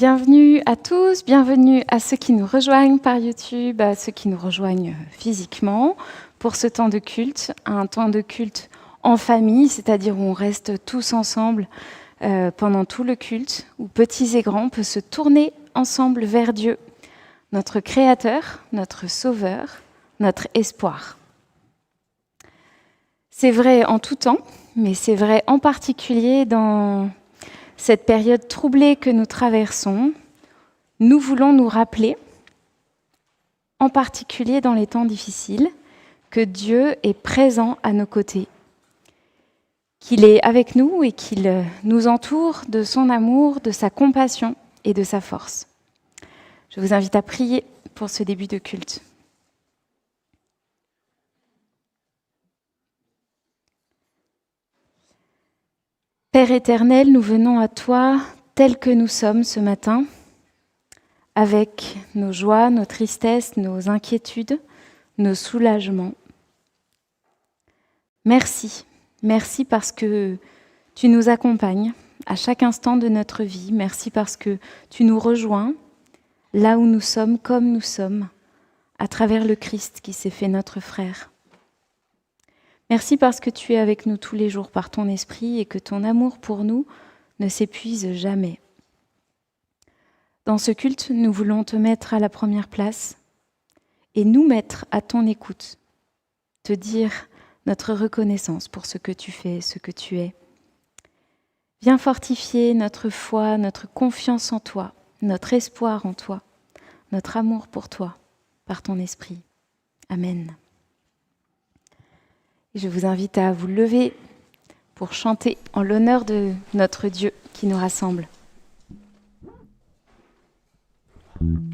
Bienvenue à tous, bienvenue à ceux qui nous rejoignent par YouTube, à ceux qui nous rejoignent physiquement pour ce temps de culte, un temps de culte en famille, c'est-à-dire où on reste tous ensemble pendant tout le culte, où petits et grands peuvent se tourner ensemble vers Dieu, notre Créateur, notre Sauveur, notre espoir. C'est vrai en tout temps, mais c'est vrai en particulier dans cette période troublée que nous traversons. Nous voulons nous rappeler, en particulier dans les temps difficiles, que Dieu est présent à nos côtés, qu'il est avec nous et qu'il nous entoure de son amour, de sa compassion et de sa force. Je vous invite à prier pour ce début de culte. Père éternel, nous venons à toi tels que nous sommes ce matin, avec nos joies, nos tristesses, nos inquiétudes, nos soulagements. Merci, merci parce que tu nous accompagnes à chaque instant de notre vie. Merci parce que tu nous rejoins là où nous sommes, comme nous sommes, à travers le Christ qui s'est fait notre frère. Merci parce que tu es avec nous tous les jours par ton esprit et que ton amour pour nous ne s'épuise jamais. Dans ce culte, nous voulons te mettre à la première place et nous mettre à ton écoute, te dire notre reconnaissance pour ce que tu fais, ce que tu es. Viens fortifier notre foi, notre confiance en toi, notre espoir en toi, notre amour pour toi, par ton esprit. Amen. Je vous invite à vous lever pour chanter en l'honneur de notre Dieu qui nous rassemble. De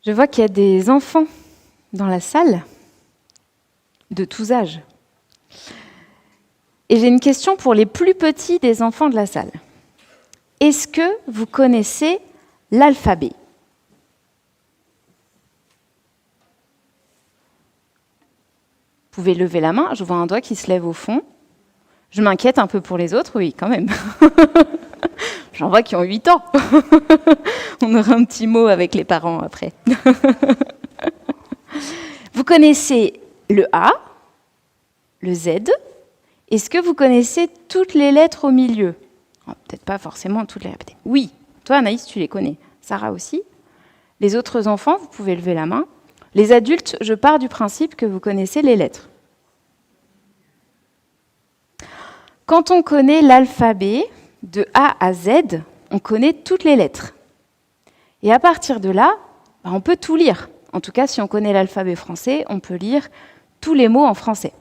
Je vois qu'il y a des enfants dans la salle, de tous âges. Et j'ai une question pour les plus petits des enfants de la salle. Est-ce que vous connaissez l'alphabet ? Vous pouvez lever la main, je vois un doigt qui se lève au fond. Je m'inquiète un peu pour les autres, oui, quand même. J'en vois qui ont 8 ans. On aura un petit mot avec les parents après. Vous connaissez le A, le Z. Est-ce que vous connaissez toutes les lettres au milieu ? Peut-être pas forcément toutes les lettres. Oui, toi Anaïs, tu les connais. Sarah aussi. Les autres enfants, vous pouvez lever la main. Les adultes, je pars du principe que vous connaissez les lettres. Quand on connaît l'alphabet, de A à Z, on connaît toutes les lettres. Et à partir de là, on peut tout lire. En tout cas, si on connaît l'alphabet français, on peut lire tous les mots en français.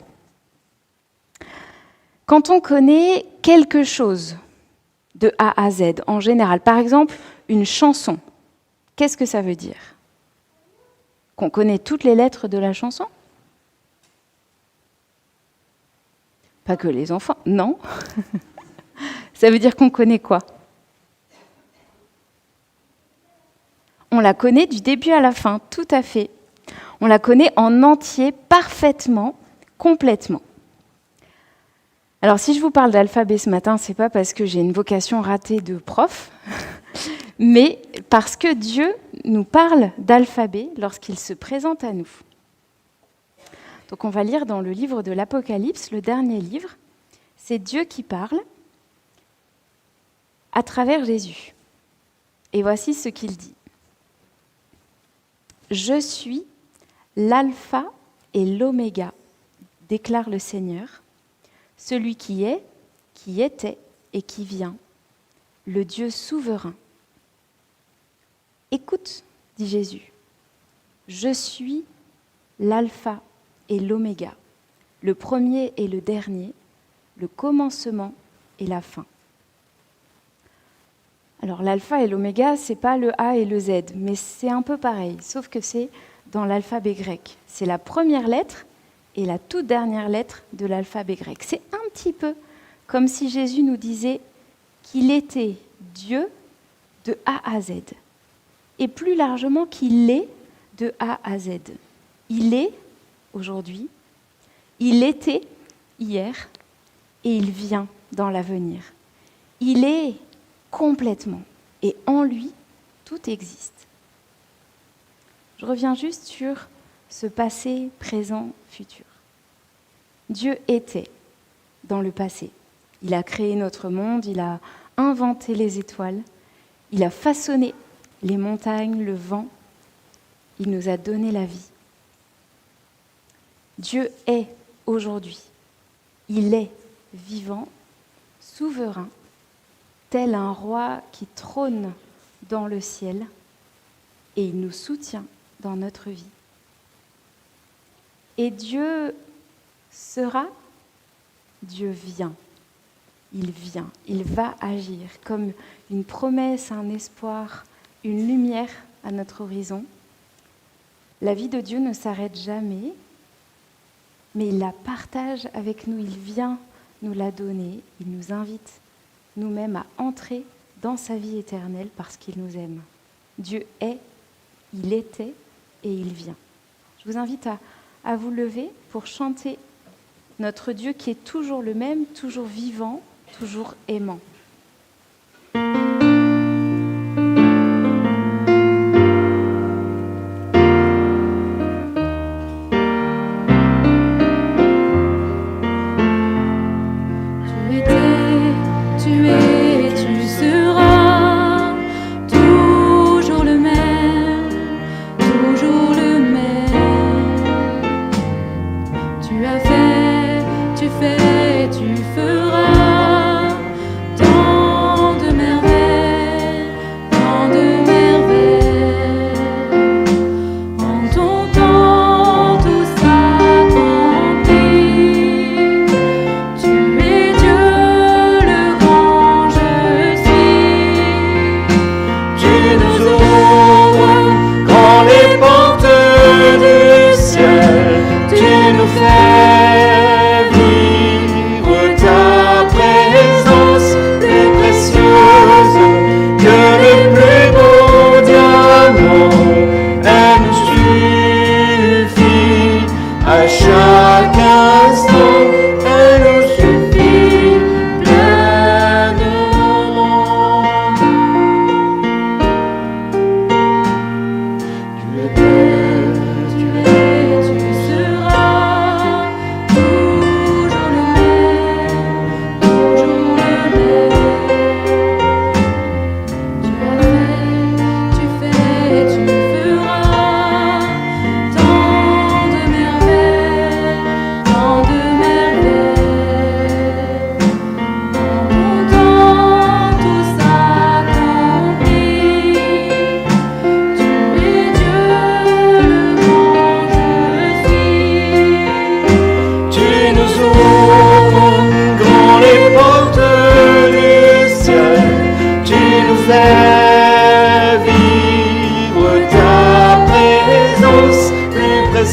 Quand on connaît quelque chose de A à Z, en général, par exemple, une chanson, qu'est-ce que ça veut dire ? Qu'on connaît toutes les lettres de la chanson ? Pas que les enfants, non. Ça veut dire qu'on connaît quoi ? On la connaît du début à la fin, tout à fait. On la connaît en entier, parfaitement, complètement. Alors si je vous parle d'alphabet ce matin, c'est pas parce que j'ai une vocation ratée de prof, mais parce que Dieu nous parle d'alphabet lorsqu'il se présente à nous. Donc on va lire dans le livre de l'Apocalypse, le dernier livre. C'est Dieu qui parle à travers Jésus. Et voici ce qu'il dit. « Je suis l'alpha et l'oméga, déclare le Seigneur, celui qui est, qui était et qui vient, le Dieu souverain. Écoute, dit Jésus, je suis l'alpha et l'oméga, le premier et le dernier, le commencement et la fin. » Alors l'alpha et l'oméga, ce n'est pas le A et le Z, mais c'est un peu pareil, sauf que c'est dans l'alphabet grec. C'est la première lettre et la toute dernière lettre de l'alphabet grec. C'est un petit peu comme si Jésus nous disait qu'il était Dieu de A à Z, et plus largement qu'il est de A à Z. Il est aujourd'hui, il était hier, et il vient dans l'avenir. Il est complètement. Et en lui, tout existe. Je reviens juste sur ce passé, présent, futur. Dieu était dans le passé. Il a créé notre monde, il a inventé les étoiles, il a façonné les montagnes, le vent, il nous a donné la vie. Dieu est aujourd'hui. Il est vivant, souverain, tel un roi qui trône dans le ciel, et il nous soutient dans notre vie. Et Dieu sera, Dieu vient, il va agir comme une promesse, un espoir, une lumière à notre horizon. La vie de Dieu ne s'arrête jamais, mais il la partage avec nous, il vient nous la donner, il nous invite nous-mêmes à entrer dans sa vie éternelle parce qu'il nous aime. Dieu est, il était et il vient. Je vous invite à vous lever pour chanter notre Dieu qui est toujours le même, toujours vivant, toujours aimant. Tu fais, tu feras.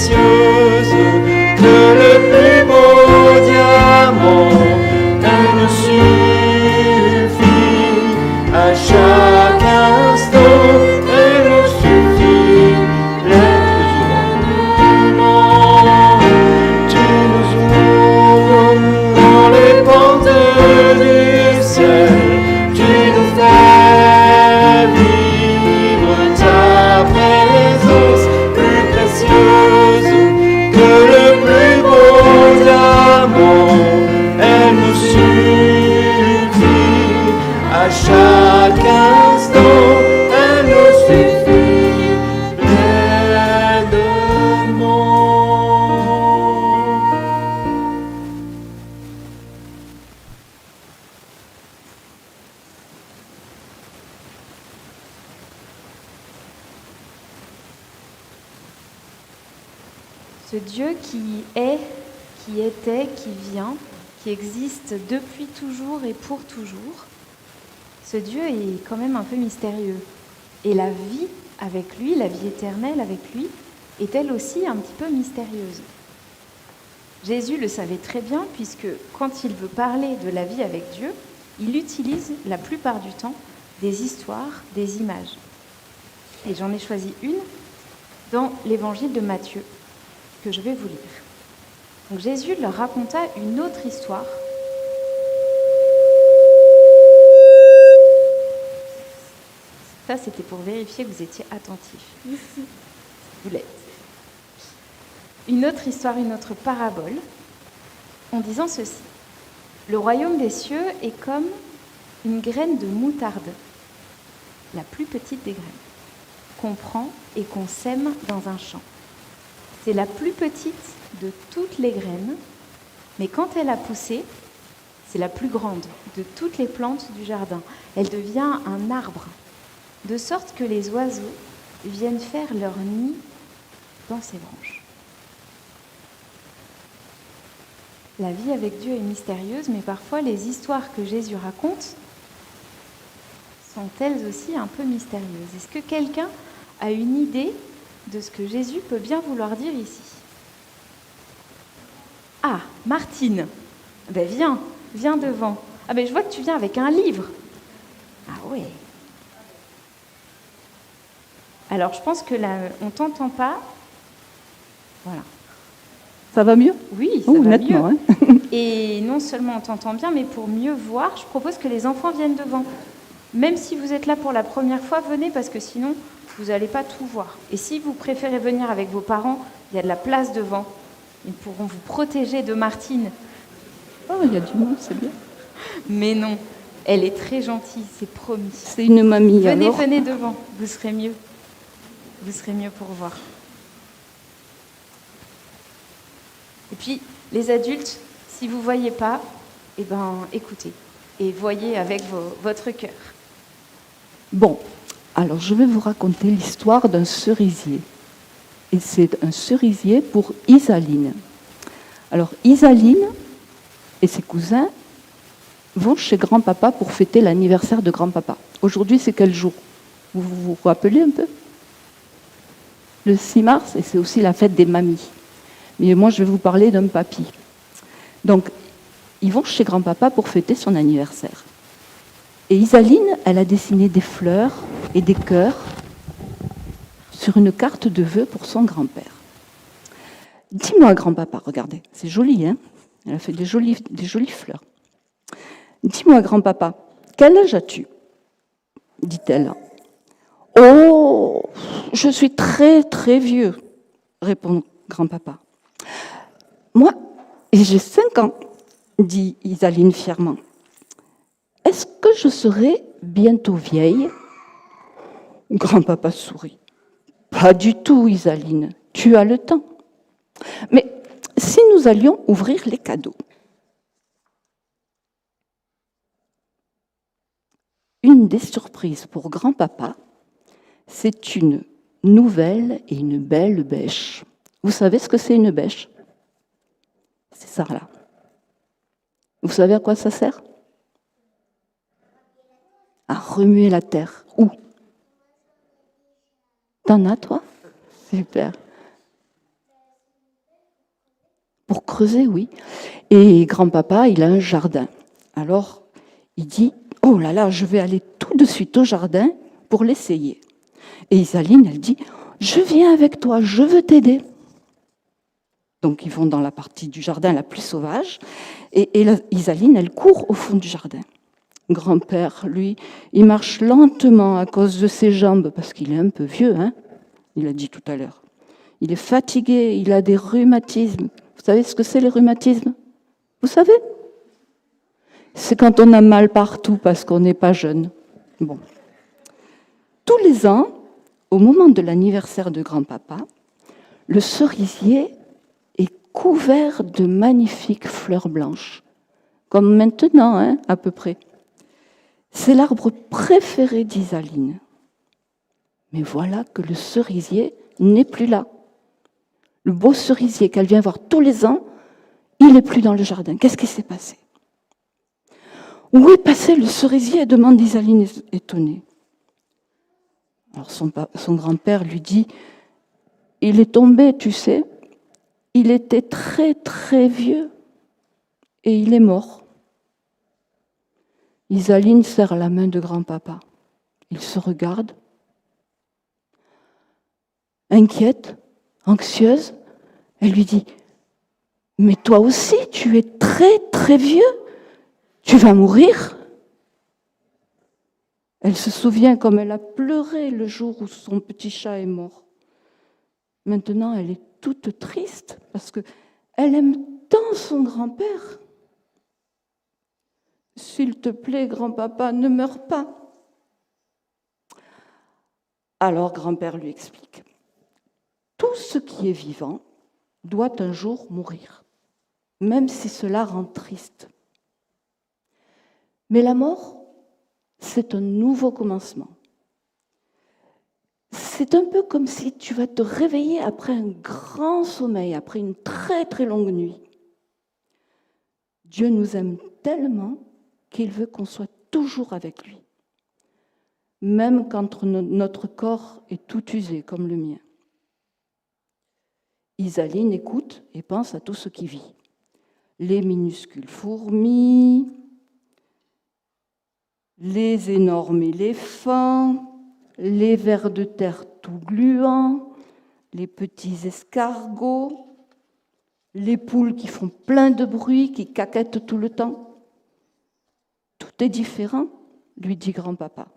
précieuse que le plus beau diamant. Elle nous suffit à chaque instant. Elle nous suffit pleinement. Tu nous ouvres dans les portes du ciel. Tu nous fais vivre ta présence plus précieuse que le plus beau diamant. Elle nous suffit à chaque instant. Elle nous suffit pleinement. Ce Dieu qui est, qui était, qui vient, qui existe depuis toujours et pour toujours, ce Dieu est quand même un peu mystérieux. Et la vie avec lui, la vie éternelle avec lui, est elle aussi un petit peu mystérieuse. Jésus le savait très bien puisque quand il veut parler de la vie avec Dieu, il utilise la plupart du temps des histoires, des images. Et j'en ai choisi une dans l'évangile de Matthieu, que je vais vous lire. Donc Jésus leur raconta une autre histoire. Ça, c'était pour vérifier que vous étiez attentifs. Vous l'êtes. Une autre histoire, une autre parabole, en disant ceci. Le royaume des cieux est comme une graine de moutarde, la plus petite des graines, qu'on prend et qu'on sème dans un champ. C'est la plus petite de toutes les graines, mais quand elle a poussé, c'est la plus grande de toutes les plantes du jardin. Elle devient un arbre, de sorte que les oiseaux viennent faire leur nid dans ses branches. La vie avec Dieu est mystérieuse, mais parfois les histoires que Jésus raconte sont elles aussi un peu mystérieuses. Est-ce que quelqu'un a une idée de ce que Jésus peut bien vouloir dire ici? Ah, Martine, ben viens devant. Ah ben je vois que tu viens avec un livre. Ah ouais. Alors je pense que là, on t'entend pas. Voilà. Ça va mieux? Oui, ça va nettement, mieux. Hein. Et non seulement on t'entend bien, mais pour mieux voir, je propose que les enfants viennent devant. Même si vous êtes là pour la première fois, venez parce que sinon, vous n'allez pas tout voir. Et si vous préférez venir avec vos parents, il y a de la place devant. Ils pourront vous protéger de Martine. Oh, il y a du monde, c'est bien. Mais non, elle est très gentille, c'est promis. C'est une mamie, Venez, alors. venez devant, vous serez mieux. Vous serez mieux pour voir. Et puis, les adultes, si vous ne voyez pas, eh ben, écoutez et voyez avec votre cœur. Bon, alors je vais vous raconter l'histoire d'un cerisier. Et c'est un cerisier pour Isaline. Alors, Isaline et ses cousins vont chez grand-papa pour fêter l'anniversaire de grand-papa. Aujourd'hui, c'est quel jour? Vous vous rappelez un peu? Le 6 mars, et c'est aussi la fête des mamies. Mais moi, je vais vous parler d'un papy. Donc, ils vont chez grand-papa pour fêter son anniversaire. Et Isaline, elle a dessiné des fleurs et des cœurs sur une carte de vœux pour son grand-père. Dis-moi, grand-papa, regardez, c'est joli, hein? Elle a fait des jolies fleurs. Dis-moi, grand-papa, quel âge as-tu? Dit-elle. Oh, je suis très, très vieux, répond grand-papa. Moi, j'ai 5 ans, dit Isaline fièrement. Est-ce que je serai bientôt vieille? Grand-papa sourit. Pas du tout, Isaline, tu as le temps. Mais si nous allions ouvrir les cadeaux? Une des surprises pour grand-papa, c'est une nouvelle et une belle bêche. Vous savez ce que c'est une bêche? C'est ça là. Vous savez à quoi ça sert? À remuer la terre. Où? T'en as, toi? Super. Pour creuser, oui. Et grand-papa, il a un jardin. Alors, il dit, oh là là, je vais aller tout de suite au jardin pour l'essayer. Et Isaline, elle dit, je viens avec toi, je veux t'aider. Donc, ils vont dans la partie du jardin la plus sauvage. Et Isaline, elle court au fond du jardin. Grand-père, lui, il marche lentement à cause de ses jambes, parce qu'il est un peu vieux, hein, il a dit tout à l'heure. Il est fatigué, il a des rhumatismes. Vous savez ce que c'est les rhumatismes? Vous savez? C'est quand on a mal partout parce qu'on n'est pas jeune. Bon. Tous les ans, au moment de l'anniversaire de grand-papa, le cerisier est couvert de magnifiques fleurs blanches, comme maintenant, hein, à peu près. C'est l'arbre préféré d'Isaline. Mais voilà que le cerisier n'est plus là. Le beau cerisier qu'elle vient voir tous les ans, il n'est plus dans le jardin. Qu'est-ce qui s'est passé? Où est passé le cerisier? Demande Isaline étonnée. Alors son grand-père lui dit, il est tombé, tu sais, il était très très vieux et il est mort. Isaline serre la main de grand-papa. Ils se regardent. Inquiète, anxieuse, elle lui dit, mais toi aussi, tu es très très vieux, tu vas mourir. Elle se souvient comme elle a pleuré le jour où son petit chat est mort. Maintenant, elle est toute triste parce qu'elle aime tant son grand-père. S'il te plaît, grand-papa, ne meurs pas. Alors, grand-père lui explique. Tout ce qui est vivant doit un jour mourir, même si cela rend triste. Mais la mort, c'est un nouveau commencement. C'est un peu comme si tu vas te réveiller après un grand sommeil, après une très très longue nuit. Dieu nous aime tellement qu'il veut qu'on soit toujours avec lui, même quand notre corps est tout usé, comme le mien. Isaline écoute et pense à tout ce qui vit. Les minuscules fourmis, les énormes éléphants, les vers de terre tout gluants, les petits escargots, les poules qui font plein de bruit, qui caquettent tout le temps. Tout est différent, lui dit grand-papa.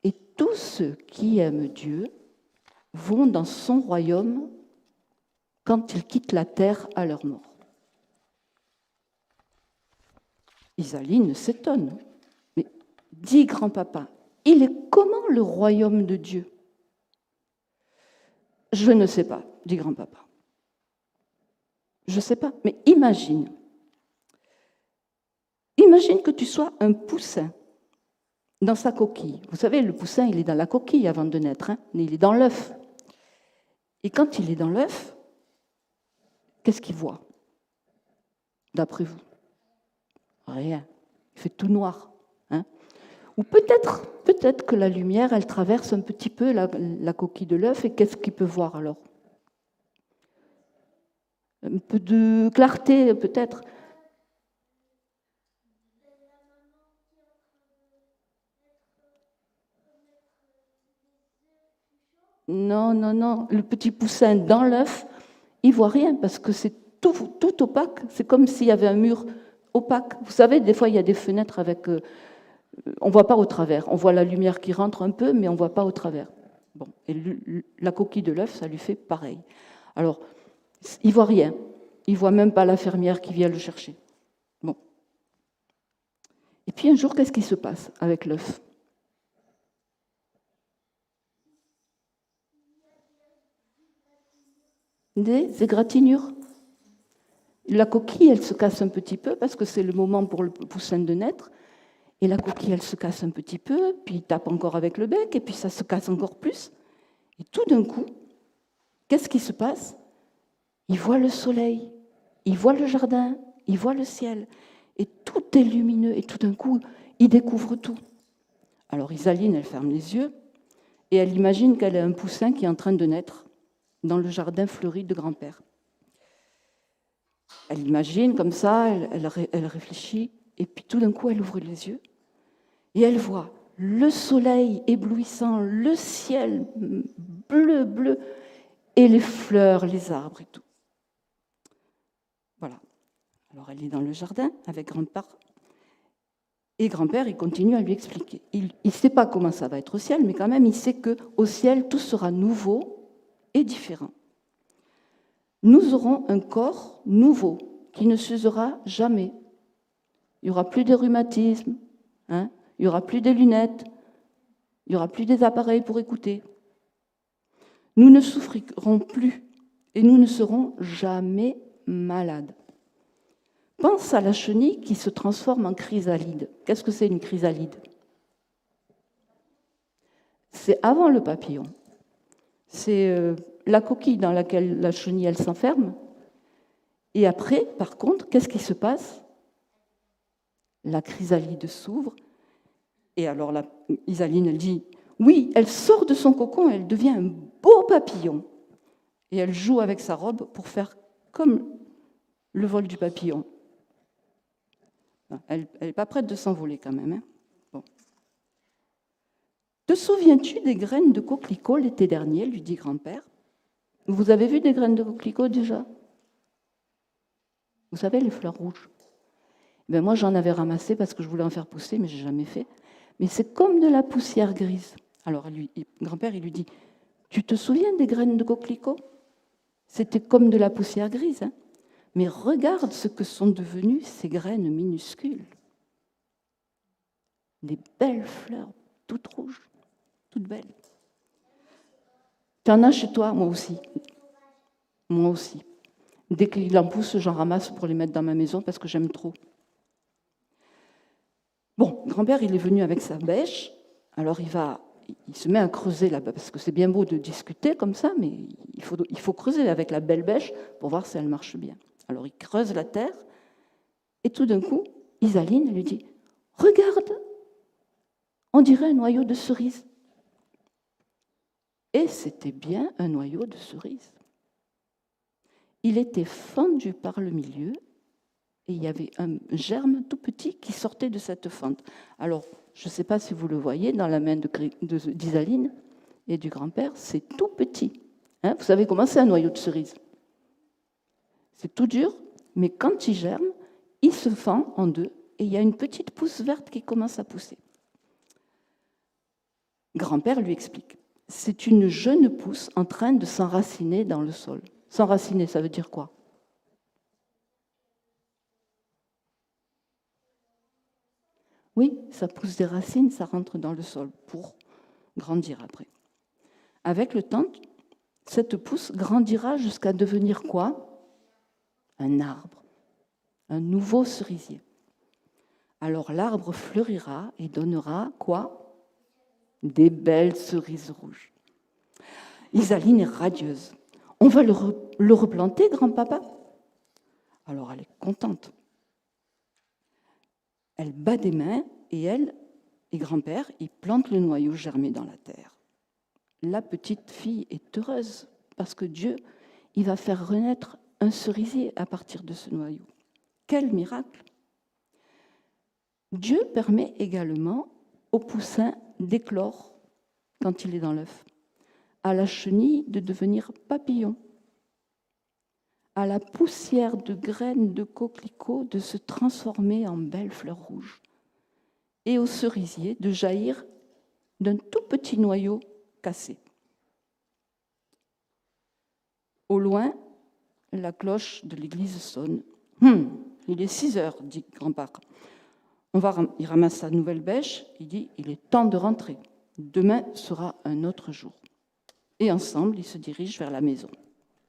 Et tous ceux qui aiment Dieu vont dans son royaume quand ils quittent la terre à leur mort. Isaline s'étonne. Mais dit grand-papa, il est comment le royaume de Dieu? Je ne sais pas, dit grand-papa. Je ne sais pas, mais imagine. Imagine que tu sois un poussin dans sa coquille. Vous savez, le poussin, il est dans la coquille avant de naître, hein, mais il est dans l'œuf. Et quand il est dans l'œuf, qu'est-ce qu'il voit, d'après vous? Rien. Il fait tout noir. Hein. Ou peut-être que la lumière, elle traverse un petit peu la coquille de l'œuf, et qu'est-ce qu'il peut voir alors? Un peu de clarté, peut-être. Non. Le petit poussin dans l'œuf, il ne voit rien parce que c'est tout opaque. C'est comme s'il y avait un mur opaque. Vous savez, des fois, il y a des fenêtres avec... on ne voit pas au travers. On voit la lumière qui rentre un peu, mais on ne voit pas au travers. Bon. Et la coquille de l'œuf, ça lui fait pareil. Alors, il ne voit rien. Il ne voit même pas la fermière qui vient le chercher. Bon. Et puis un jour, qu'est-ce qui se passe avec l'œuf? Des égratignures. La coquille, elle se casse un petit peu parce que c'est le moment pour le poussin de naître. Et la coquille, elle se casse un petit peu, puis il tape encore avec le bec, et puis ça se casse encore plus. Et tout d'un coup, qu'est-ce qui se passe? Il voit le soleil, il voit le jardin, il voit le ciel. Et tout est lumineux, et tout d'un coup, il découvre tout. Alors Isaline, elle ferme les yeux, et elle imagine qu'elle est un poussin qui est en train de naître dans le jardin fleuri de grand-père. Elle imagine comme ça, elle réfléchit, et puis tout d'un coup, elle ouvre les yeux, et elle voit le soleil éblouissant, le ciel bleu, bleu, et les fleurs, les arbres et tout. Voilà. Alors elle est dans le jardin avec grand-père. Et grand-père, il continue à lui expliquer. Il ne sait pas comment ça va être au ciel, mais quand même, il sait qu'au ciel, tout sera nouveau et différent. Nous aurons un corps nouveau qui ne s'usera jamais. Il n'y aura plus de rhumatisme, hein, il n'y aura plus de lunettes, il n'y aura plus des appareils pour écouter. Nous ne souffrirons plus et nous ne serons jamais malades. Pense à la chenille qui se transforme en chrysalide. Qu'est-ce que c'est une chrysalide? C'est avant le papillon. C'est la coquille dans laquelle la chenille elle s'enferme. Et après, par contre, qu'est-ce qui se passe? La chrysalide s'ouvre. Et alors Isaline, elle dit, oui, elle sort de son cocon, elle devient un beau papillon. Et elle joue avec sa robe pour faire comme le vol du papillon. Elle n'est pas prête de s'envoler quand même. Hein. Bon. Te souviens-tu des graines de coquelicot l'été dernier, lui dit grand-père. Vous avez vu des graines de coquelicot déjà? Vous savez, les fleurs rouges. Ben moi, j'en avais ramassé parce que je voulais en faire pousser, mais je n'ai jamais fait. Mais c'est comme de la poussière grise. Alors, grand-père, il lui dit, tu te souviens des graines de coquelicot? C'était comme de la poussière grise. Hein. Mais regarde ce que sont devenues ces graines minuscules. Des belles fleurs, toutes rouges, toutes belles. Tu en as chez toi? Moi aussi. Moi aussi. Dès qu'il en pousse, j'en ramasse pour les mettre dans ma maison parce que j'aime trop. Bon, grand-père, il est venu avec sa bêche. Alors il se met à creuser là-bas parce que c'est bien beau de discuter comme ça, mais il faut creuser avec la belle bêche pour voir si elle marche bien. Alors il creuse la terre, et tout d'un coup, Isaline lui dit « Regarde, on dirait un noyau de cerise. » Et c'était bien un noyau de cerise. Il était fendu par le milieu, et il y avait un germe tout petit qui sortait de cette fente. Alors, je ne sais pas si vous le voyez, dans la main d'Isaline et du grand-père, c'est tout petit. Hein, vous savez comment c'est un noyau de cerise? C'est tout dur, mais quand il germe, il se fend en deux et il y a une petite pousse verte qui commence à pousser. Grand-père lui explique. C'est une jeune pousse en train de s'enraciner dans le sol. S'enraciner, ça veut dire quoi? Oui, ça pousse des racines, ça rentre dans le sol pour grandir après. Avec le temps, cette pousse grandira jusqu'à devenir quoi? Un arbre, un nouveau cerisier. Alors l'arbre fleurira et donnera quoi? Des belles cerises rouges. Isaline est radieuse. On va le replanter, grand-papa? Alors elle est contente. Elle bat des mains et elle et grand-père, ils plantent le noyau germé dans la terre. La petite fille est heureuse parce que Dieu, il va faire renaître un cerisier à partir de ce noyau. Quel miracle! Dieu permet également au poussin d'éclore quand il est dans l'œuf, à la chenille de devenir papillon, à la poussière de graines de coquelicot de se transformer en belles fleurs rouges, et au cerisier de jaillir d'un tout petit noyau cassé. Au loin, la cloche de l'église sonne. Il est 6 heures, dit grand-père. Il ramasse sa nouvelle bêche, il dit, il est temps de rentrer. Demain sera un autre jour. Et ensemble, ils se dirigent vers la maison.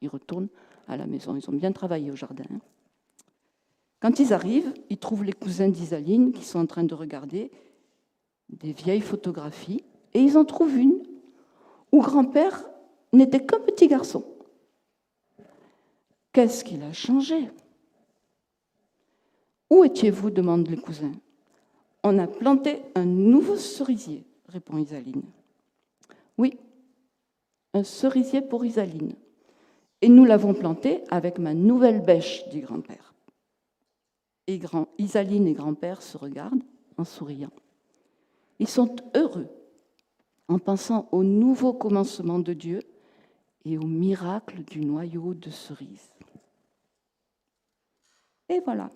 Ils retournent à la maison. Ils ont bien travaillé au jardin. Quand ils arrivent, ils trouvent les cousins d'Isaline qui sont en train de regarder des vieilles photographies. Et ils en trouvent une où grand-père n'était qu'un petit garçon. Qu'est-ce qu'il a changé? Où étiez-vous? Demandent les cousins. On a planté un nouveau cerisier, répond Isaline. Oui, un cerisier pour Isaline. Et nous l'avons planté avec ma nouvelle bêche, dit grand-père. Et Isaline et grand-père se regardent en souriant. Ils sont heureux en pensant au nouveau commencement de Dieu et au miracle du noyau de cerise. Et voilà.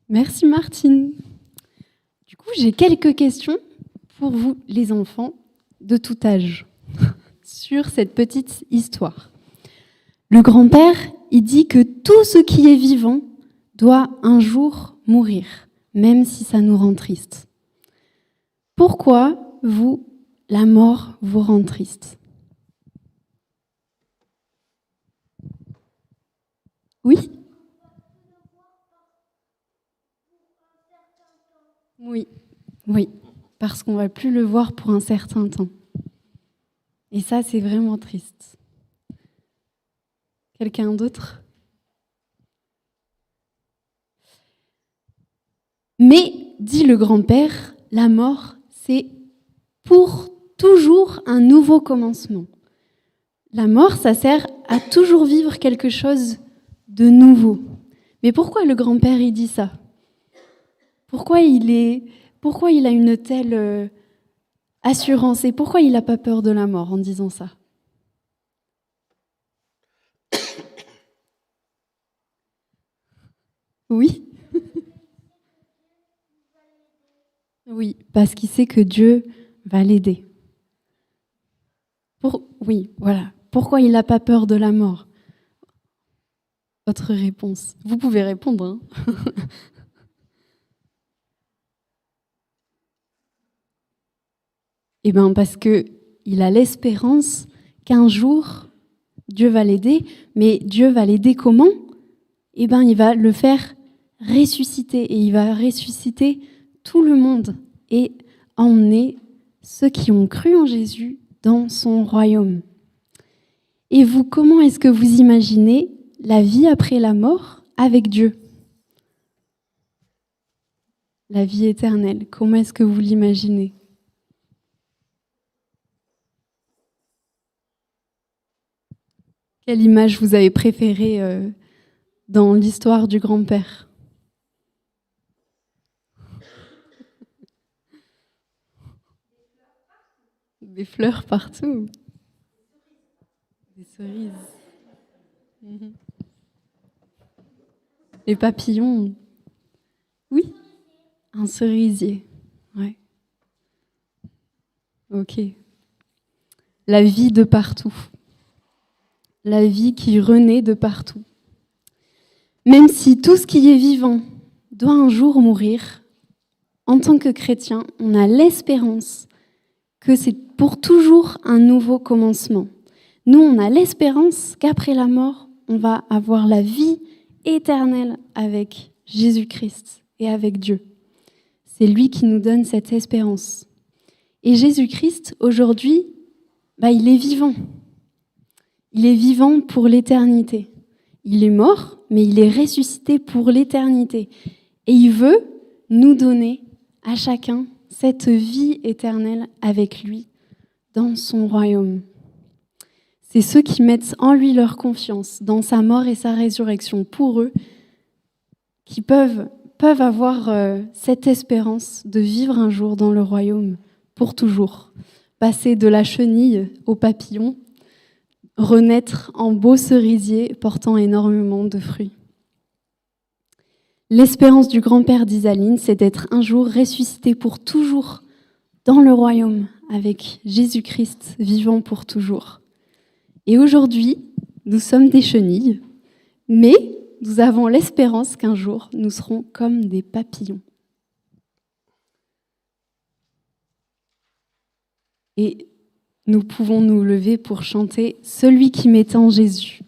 Merci Martine. Du coup, j'ai quelques questions pour vous, les enfants de tout âge, sur cette petite histoire. Le grand-père, il dit que tout ce qui est vivant doit un jour mourir, même si ça nous rend triste. Pourquoi, vous, la mort vous rend triste? Oui? Oui, parce qu'on ne va plus le voir pour un certain temps. Et ça, c'est vraiment triste. Quelqu'un d'autre? Mais, dit le grand-père, la mort, c'est pour toujours un nouveau commencement. La mort, ça sert à toujours vivre quelque chose de nouveau. Mais pourquoi le grand-père, il dit ça? Pourquoi il a une telle assurance et pourquoi il n'a pas peur de la mort en disant ça? Oui? Oui, parce qu'il sait que Dieu va l'aider. Oui, voilà. Pourquoi il n'a pas peur de la mort? Votre réponse. Vous pouvez répondre, hein. Eh bien, parce qu'il a l'espérance qu'un jour, Dieu va l'aider. Mais Dieu va l'aider comment? Eh bien, il va le faire ressusciter. Et il va ressusciter tout le monde et emmener ceux qui ont cru en Jésus dans son royaume. Et vous, comment est-ce que vous imaginez la vie après la mort avec Dieu? La vie éternelle, comment est-ce que vous l'imaginez? Quelle image vous avez préférée dans l'histoire du grand-père? Des fleurs partout. Des cerises. Les papillons. Oui, un cerisier. Ouais. Ok. La vie de partout. La vie qui renaît de partout. Même si tout ce qui est vivant doit un jour mourir, en tant que chrétien, on a l'espérance que c'est pour toujours un nouveau commencement. Nous, on a l'espérance qu'après la mort, on va avoir la vie éternelle avec Jésus-Christ et avec Dieu. C'est lui qui nous donne cette espérance. Et Jésus-Christ, aujourd'hui, il est vivant. Il est vivant pour l'éternité. Il est mort, mais il est ressuscité pour l'éternité. Et il veut nous donner à chacun cette vie éternelle avec lui dans son royaume. C'est ceux qui mettent en lui leur confiance, dans sa mort et sa résurrection, pour eux, qui peuvent avoir cette espérance de vivre un jour dans le royaume pour toujours, passer de la chenille au papillon, renaître en beau cerisier portant énormément de fruits. L'espérance du grand-père d'Isaline, c'est d'être un jour ressuscité pour toujours dans le royaume avec Jésus-Christ vivant pour toujours. Et aujourd'hui, nous sommes des chenilles, mais nous avons l'espérance qu'un jour, nous serons comme des papillons. Et nous pouvons nous lever pour chanter « Celui qui m'est en Jésus ».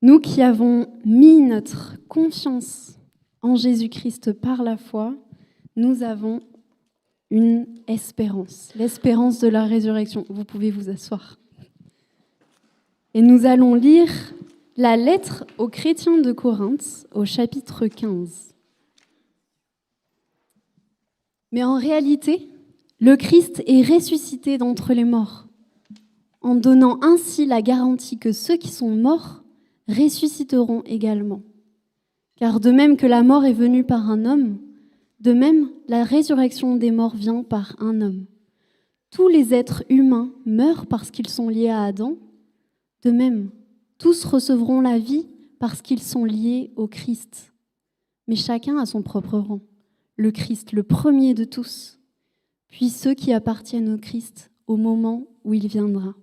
Nous qui avons mis notre confiance en Jésus-Christ par la foi, nous avons une espérance, l'espérance de la résurrection. Vous pouvez vous asseoir. Et nous allons lire la lettre aux chrétiens de Corinthe au chapitre 15. Mais en réalité, le Christ est ressuscité d'entre les morts, en donnant ainsi la garantie que ceux qui sont morts ressusciteront également. Car de même que la mort est venue par un homme, de même la résurrection des morts vient par un homme. Tous les êtres humains meurent parce qu'ils sont liés à Adam. De même, tous recevront la vie parce qu'ils sont liés au Christ. Mais chacun a son propre rang. Le Christ, le premier de tous, puis ceux qui appartiennent au Christ au moment où il viendra.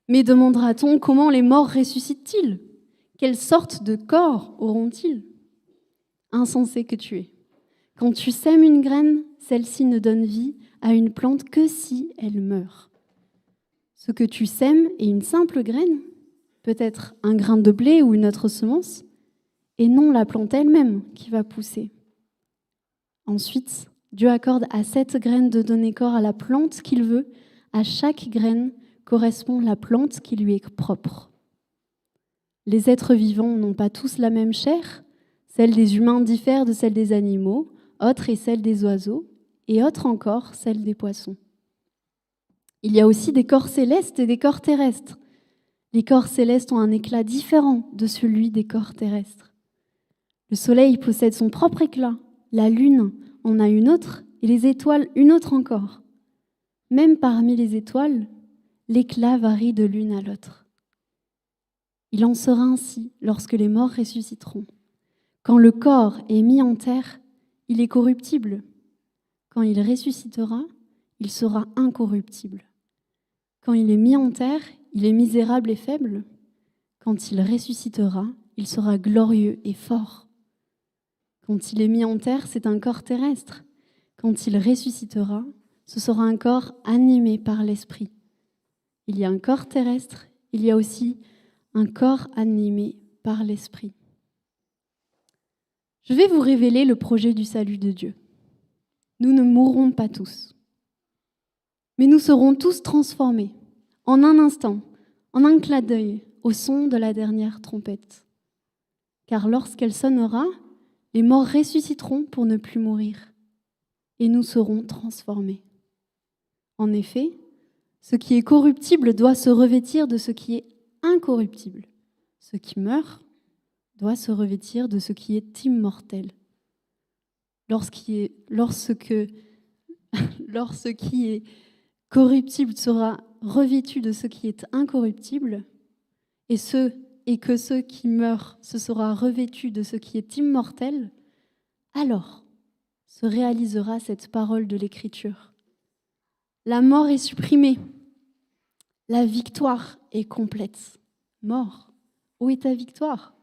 Mais demandera-t-on comment les morts ressuscitent-ils ? Quelle sorte de corps auront-ils ? Insensé que tu es. Quand tu sèmes une graine, celle-ci ne donne vie à une plante que si elle meurt. Ce que tu sèmes est une simple graine, peut-être un grain de blé ou une autre semence, et non la plante elle-même qui va pousser. Ensuite, Dieu accorde à cette graine de donner corps à la plante qu'il veut. À chaque graine correspond la plante qui lui est propre. Les êtres vivants n'ont pas tous la même chair. Celle des humains diffère de celle des animaux, autre est celle des oiseaux, et autre encore celle des poissons. Il y a aussi des corps célestes et des corps terrestres. Les corps célestes ont un éclat différent de celui des corps terrestres. Le soleil possède son propre éclat, la lune en a une autre, et les étoiles une autre encore. Même parmi les étoiles, l'éclat varie de l'une à l'autre. Il en sera ainsi lorsque les morts ressusciteront. Quand le corps est mis en terre, il est corruptible. Quand il ressuscitera, il sera incorruptible. Quand il est mis en terre, il est misérable et faible. Quand il ressuscitera, il sera glorieux et fort. Quand il est mis en terre, c'est un corps terrestre. Quand il ressuscitera, ce sera un corps animé par l'Esprit. Il y a un corps terrestre, il y a aussi un corps animé par l'Esprit. Je vais vous révéler le projet du salut de Dieu. Nous ne mourrons pas tous, mais nous serons tous transformés en un instant, en un clin d'œil, au son de la dernière trompette. Car lorsqu'elle sonnera, les morts ressusciteront pour ne plus mourir, et nous serons transformés. En effet, ce qui est corruptible doit se revêtir de ce qui est incorruptible. Ce qui meurt doit se revêtir de ce qui est immortel. Lorsce qui est corruptible sera revêtu de ce qui est incorruptible, et que ce qui meurt se sera revêtu de ce qui est immortel, alors se réalisera cette parole de l'Écriture. La mort est supprimée, la victoire est complète. Mort, où est ta victoire ?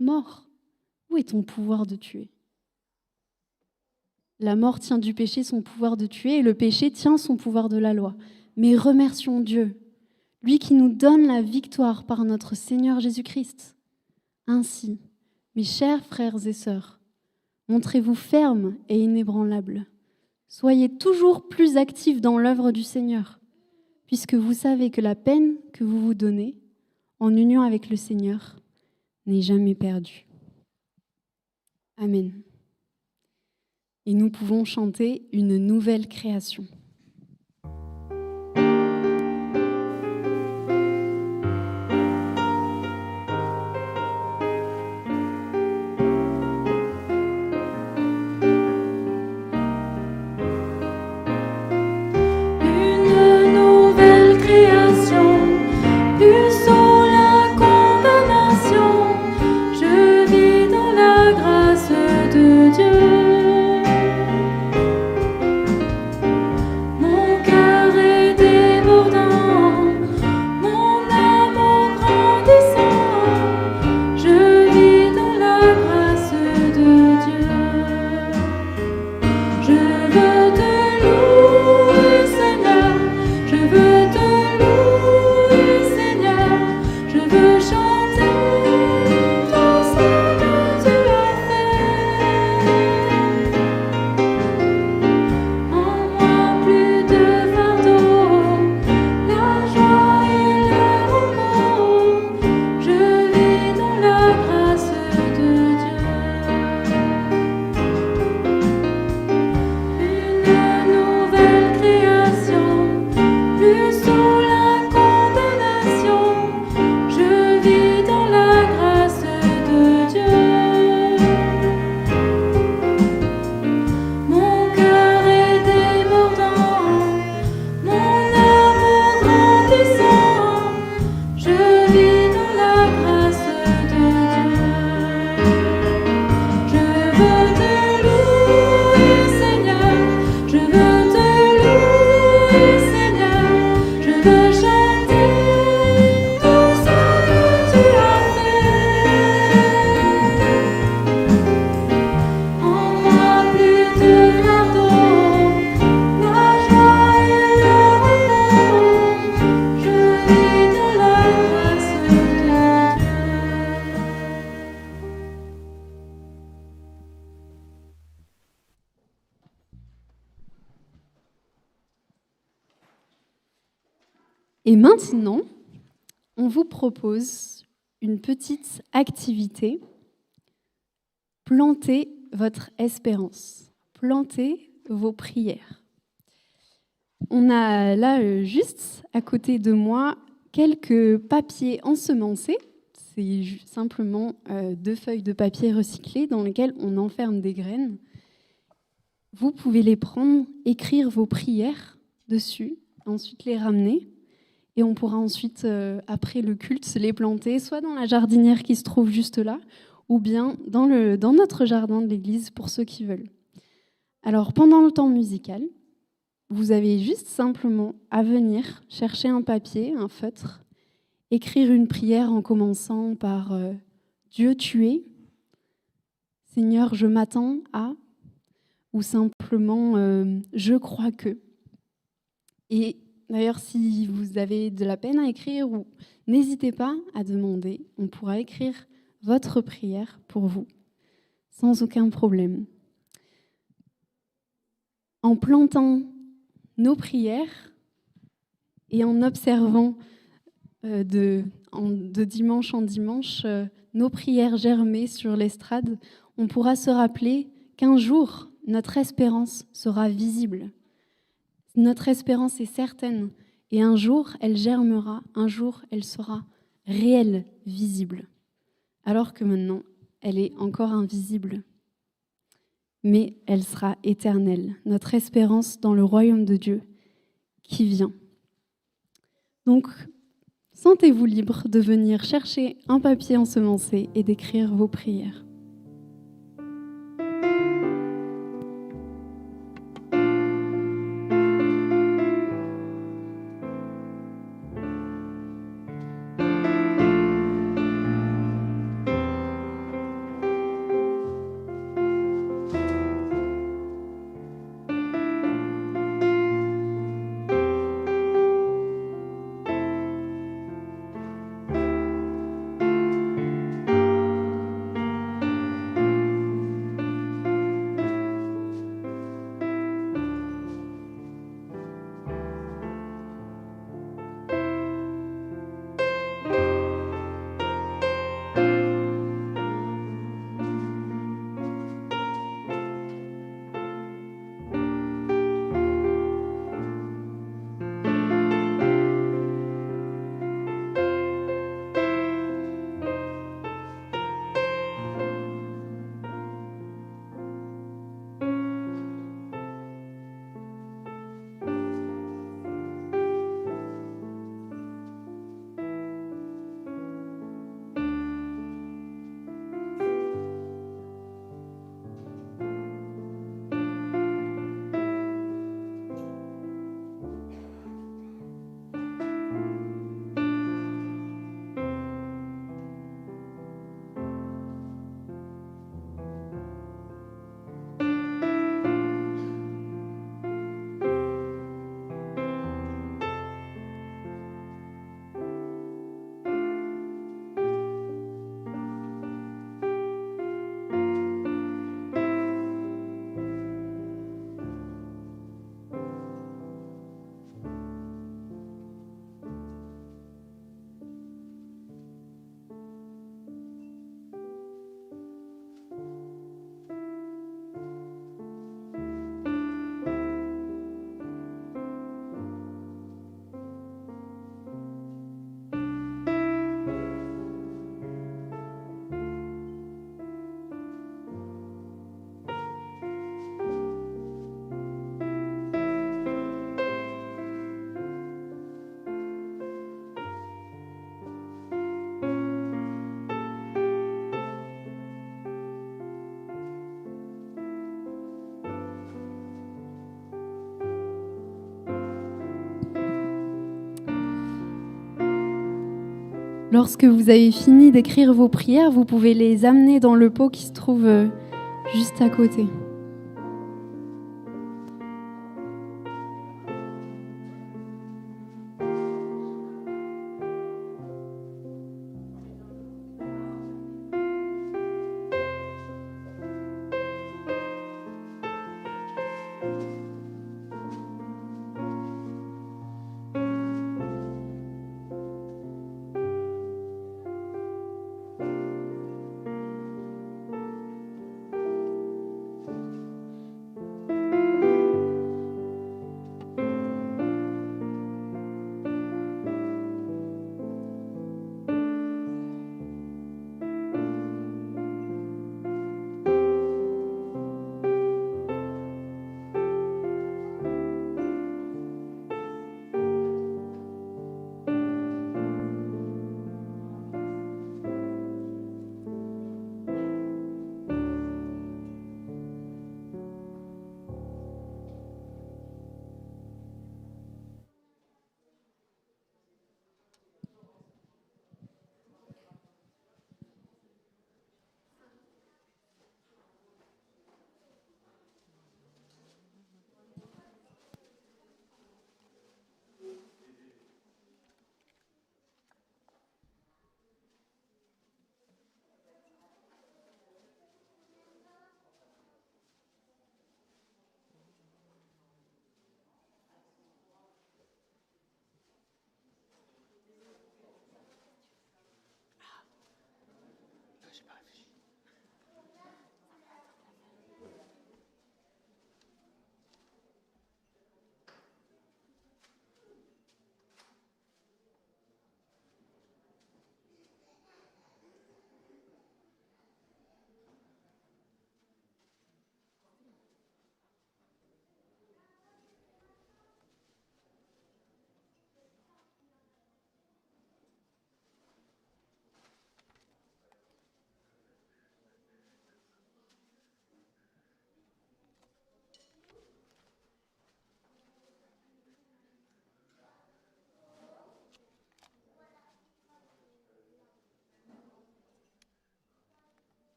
Mort, où est ton pouvoir de tuer ? La mort tient du péché son pouvoir de tuer et le péché tient son pouvoir de la loi. Mais remercions Dieu, lui qui nous donne la victoire par notre Seigneur Jésus-Christ. Ainsi, mes chers frères et sœurs, montrez-vous fermes et inébranlables. Soyez toujours plus actifs dans l'œuvre du Seigneur, puisque vous savez que la peine que vous vous donnez, en union avec le Seigneur, n'est jamais perdue. Amen. Et nous pouvons chanter une nouvelle création. Dieu. Et maintenant, on vous propose une petite activité. Plantez votre espérance. Plantez vos prières. On a là, juste à côté de moi, quelques papiers ensemencés. C'est simplement 2 feuilles de papier recyclées dans lesquelles on enferme des graines. Vous pouvez les prendre, écrire vos prières dessus, ensuite les ramener. Et on pourra ensuite, après le culte, les planter, soit dans la jardinière qui se trouve juste là, ou bien dans notre jardin de l'église, pour ceux qui veulent. Alors, pendant le temps musical, vous avez juste simplement à venir chercher un papier, un feutre, écrire une prière en commençant par Dieu tu es, Seigneur je m'attends à, ou simplement je crois que. Et d'ailleurs, si vous avez de la peine à écrire, n'hésitez pas à demander. On pourra écrire votre prière pour vous, sans aucun problème. En plantant nos prières et en observant de dimanche en dimanche nos prières germer sur l'estrade, on pourra se rappeler qu'un jour, notre espérance sera visible. Notre espérance est certaine et un jour, elle germera, un jour, elle sera réelle, visible. Alors que maintenant, elle est encore invisible. Mais elle sera éternelle, notre espérance dans le royaume de Dieu qui vient. Donc, sentez-vous libre de venir chercher un papier ensemencé et d'écrire vos prières. Lorsque vous avez fini d'écrire vos prières, vous pouvez les amener dans le pot qui se trouve juste à côté.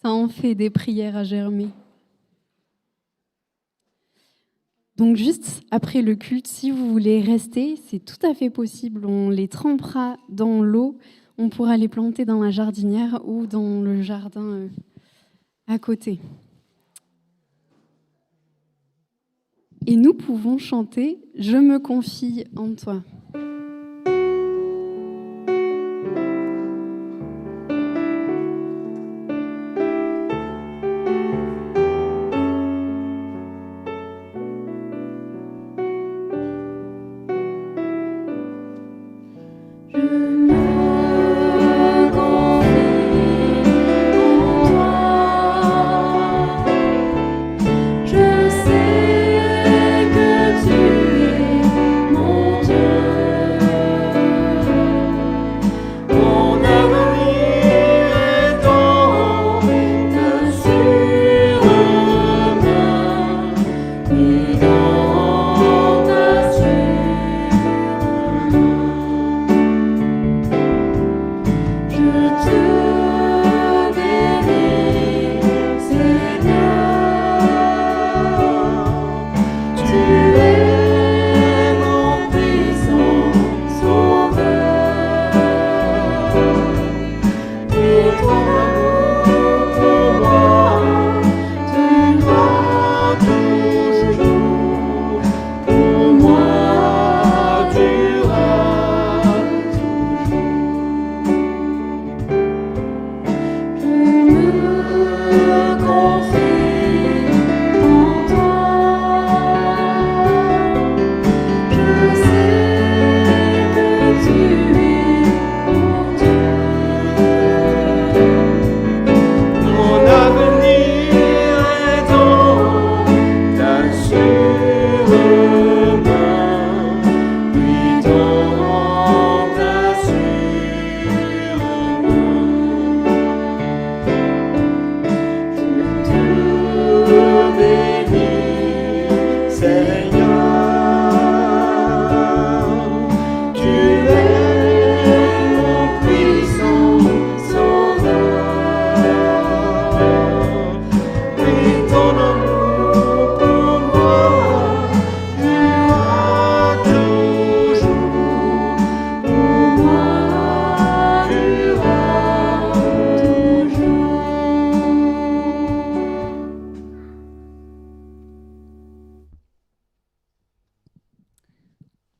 ça en fait des prières à germer. Donc juste après le culte, si vous voulez rester, c'est tout à fait possible. On les trempera dans l'eau, on pourra les planter dans la jardinière ou dans le jardin à côté. Et nous pouvons chanter « Je me confie en toi ».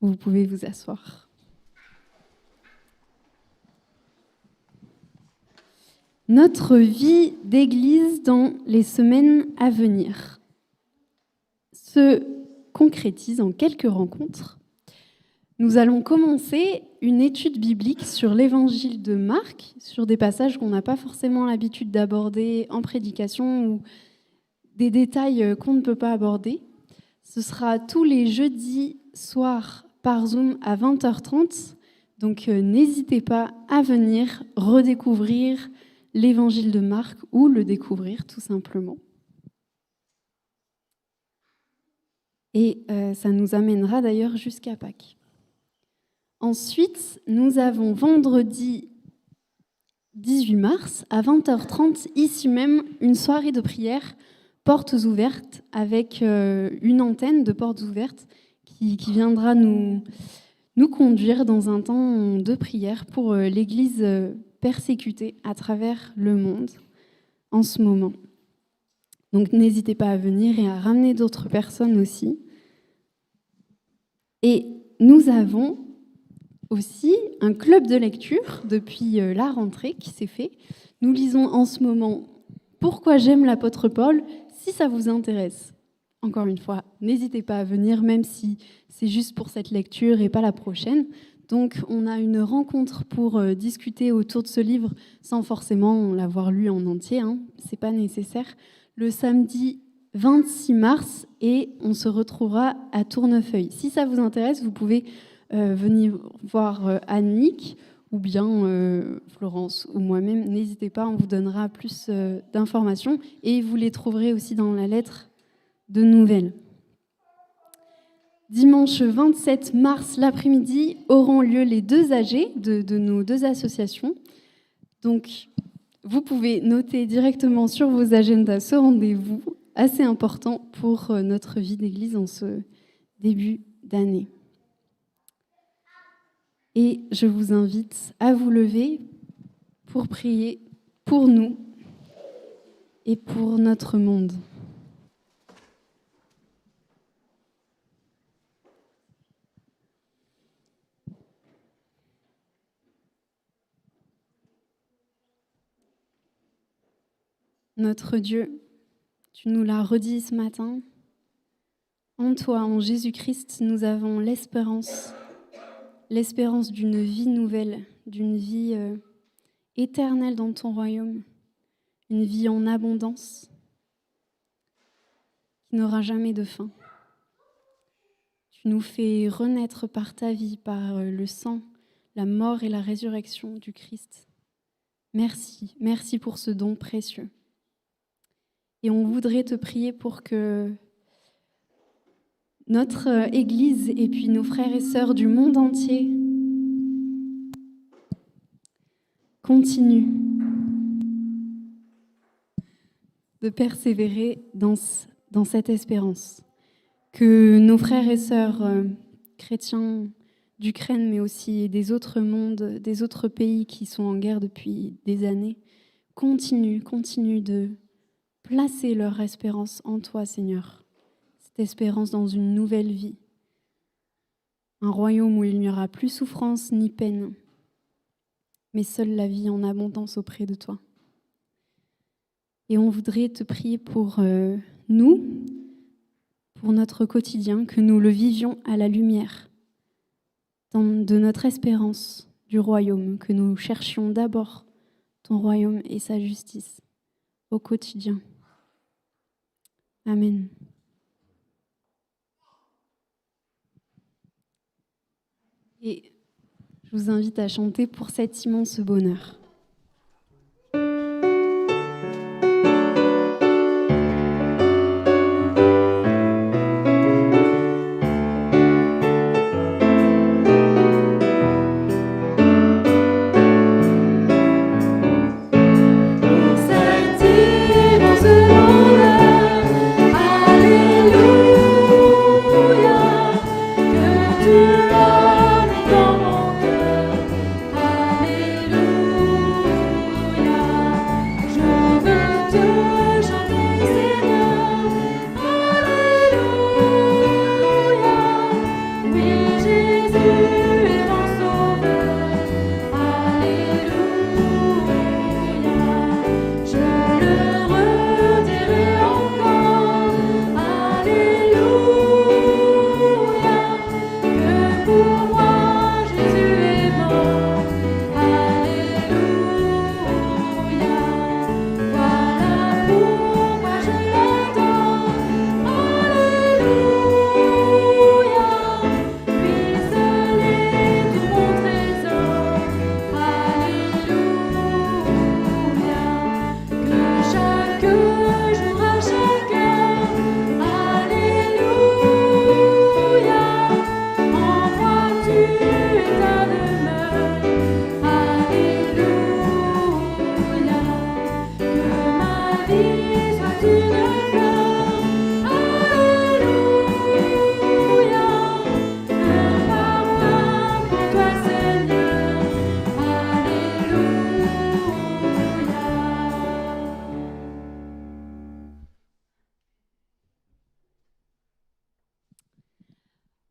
Vous pouvez vous asseoir. Notre vie d'église dans les semaines à venir se concrétise en quelques rencontres. Nous allons commencer une étude biblique sur l'évangile de Marc, sur des passages qu'on n'a pas forcément l'habitude d'aborder en prédication ou des détails qu'on ne peut pas aborder. Ce sera tous les jeudis soirs par Zoom à 20h30. Donc n'hésitez pas à venir redécouvrir l'évangile de Marc ou le découvrir tout simplement. Et ça nous amènera d'ailleurs jusqu'à Pâques. Ensuite, nous avons vendredi 18 mars à 20h30, ici même, une soirée de prière, portes ouvertes, avec une antenne de portes ouvertes qui viendra nous conduire dans un temps de prière pour l'Église persécutée à travers le monde en ce moment. Donc n'hésitez pas à venir et à ramener d'autres personnes aussi. Et nous avons aussi un club de lecture depuis la rentrée qui s'est fait. Nous lisons en ce moment « Pourquoi j'aime l'apôtre Paul ?» Si ça vous intéresse, encore une fois, n'hésitez pas à venir, même si c'est juste pour cette lecture et pas la prochaine. Donc, on a une rencontre pour discuter autour de ce livre sans forcément l'avoir lu en entier, hein. C'est pas nécessaire. Le samedi 26 mars et on se retrouvera à Tournefeuille. Si ça vous intéresse, vous pouvez venir voir Annick ou bien Florence ou moi-même. N'hésitez pas, on vous donnera plus d'informations et vous les trouverez aussi dans la lettre de nouvelles. Dimanche 27 mars, l'après-midi, auront lieu les 2 AG de nos 2 associations. Donc, vous pouvez noter directement sur vos agendas ce rendez-vous assez important pour notre vie d'Église en ce début d'année. Et je vous invite à vous lever pour prier pour nous et pour notre monde. Notre Dieu, tu nous l'as redit ce matin, en toi, en Jésus-Christ, nous avons l'espérance d'une vie nouvelle, d'une vie éternelle dans ton royaume, une vie en abondance qui n'aura jamais de fin. Tu nous fais renaître par ta vie, par le sang, la mort et la résurrection du Christ. Merci, merci pour ce don précieux. Et on voudrait te prier pour que notre Église et puis nos frères et sœurs du monde entier continuent de persévérer dans cette espérance. Que nos frères et sœurs chrétiens d'Ukraine, mais aussi des autres mondes, des autres pays qui sont en guerre depuis des années, continuent de placer leur espérance en toi, Seigneur. Cette espérance dans une nouvelle vie. Un royaume où il n'y aura plus souffrance ni peine, mais seule la vie en abondance auprès de toi. Et on voudrait te prier pour nous, pour notre quotidien, que nous le vivions à la lumière de notre espérance du royaume, que nous cherchions d'abord ton royaume et sa justice au quotidien. Amen. Et je vous invite à chanter pour cet immense bonheur.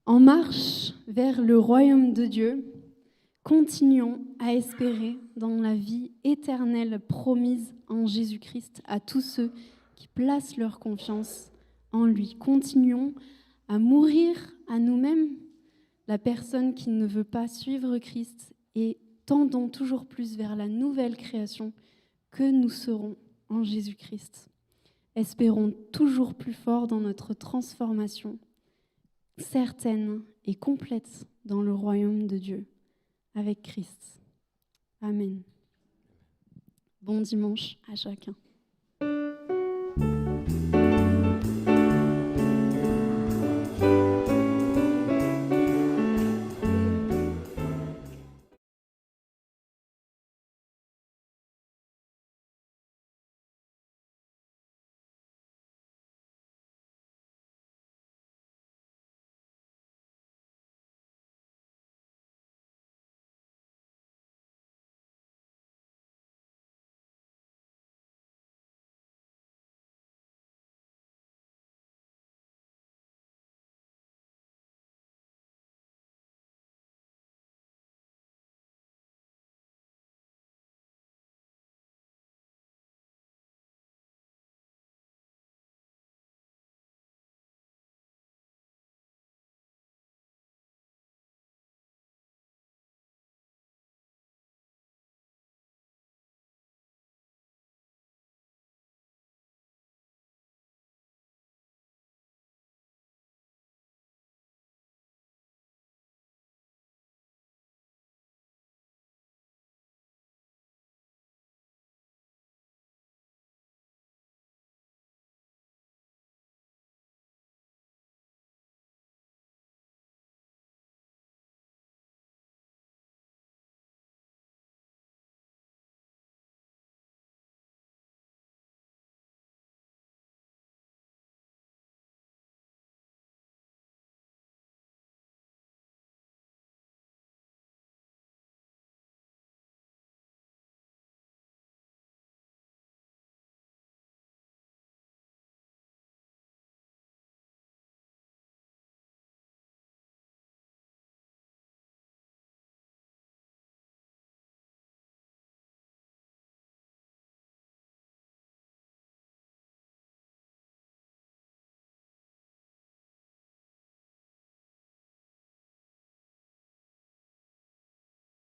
En marche vers le royaume de Dieu, continuons à espérer dans la vie éternelle promise en Jésus-Christ à tous ceux qui placent leur confiance en lui. Continuons à mourir à nous-mêmes, la personne qui ne veut pas suivre Christ, et tendons toujours plus vers la nouvelle création que nous serons en Jésus-Christ. Espérons toujours plus fort dans notre transformation, certaine et complète dans le royaume de Dieu, avec Christ. Amen. Bon dimanche à chacun.